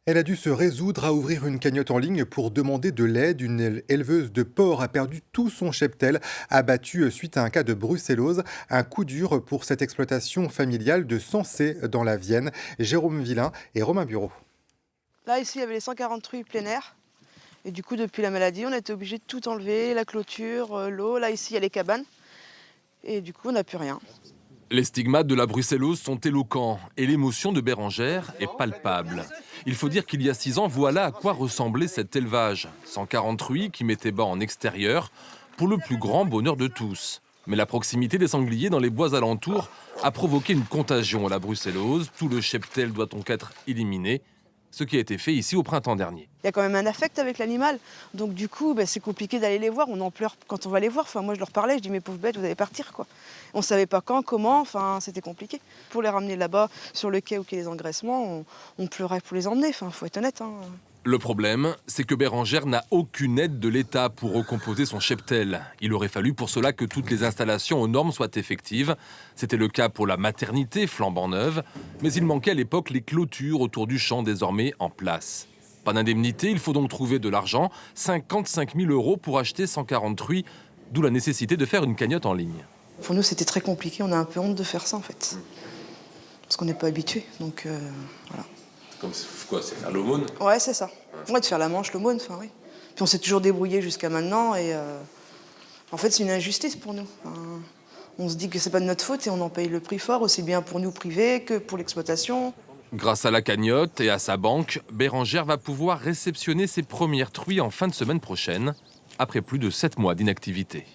Elle a dû se résoudre à ouvrir une cagnotte en ligne pour demander de l'aide. Une éleveuse de porcs a perdu tout son cheptel, abattu suite à un cas de brucellose. Un coup dur pour cette exploitation familiale de Sensé dans la Vienne. Jérôme Villain et Romain Bureau. Là, ici, il y avait les 140 truies plein air. Et du coup, depuis la maladie, on a été obligé de tout enlever, la clôture, l'eau. Là, ici, il y a les cabanes. Et du coup, on n'a plus rien. Les stigmates de la brucellose sont éloquents et l'émotion de Bérengère est palpable. Il faut dire qu'il y a 6 ans, voilà à quoi ressemblait cet élevage. 140 truies qui mettaient bas en extérieur pour le plus grand bonheur de tous. Mais la proximité des sangliers dans les bois alentours a provoqué une contagion à la brucellose. Tout le cheptel doit donc être éliminé, ce qui a été fait ici au printemps dernier. Il y a quand même un affect avec l'animal. Donc du coup, c'est compliqué d'aller les voir. On en pleure quand on va les voir. Enfin, moi, je leur parlais, je dis, mes pauvres bêtes, vous allez partir, quoi. On ne savait pas quand, comment, enfin, c'était compliqué. Pour les ramener là-bas, sur le quai où il y a les engraissements, on pleurait pour les emmener. Enfin, faut être honnête, hein. Le problème, c'est que Bérengère n'a aucune aide de l'État pour recomposer son cheptel. Il aurait fallu pour cela que toutes les installations aux normes soient effectives. C'était le cas pour la maternité flambant neuve, mais il manquait à l'époque les clôtures autour du champ désormais en place. Pas d'indemnité, il faut donc trouver de l'argent, 55 000 € pour acheter 140 truies, d'où la nécessité de faire une cagnotte en ligne. Pour nous, c'était très compliqué. On a un peu honte de faire ça, en fait. Parce qu'on n'est pas habitué. Donc, voilà. Comme quoi, c'est faire l'aumône? Ouais, c'est ça. Ouais, de faire la manche, l'aumône, enfin, oui. Puis on s'est toujours débrouillé jusqu'à maintenant. Et en fait, c'est une injustice pour nous. Enfin, on se dit que c'est pas de notre faute et on en paye le prix fort, aussi bien pour nous privés que pour l'exploitation. Grâce à la cagnotte et à sa banque, Bérengère va pouvoir réceptionner ses premières truies en fin de semaine prochaine, après plus de 7 mois d'inactivité.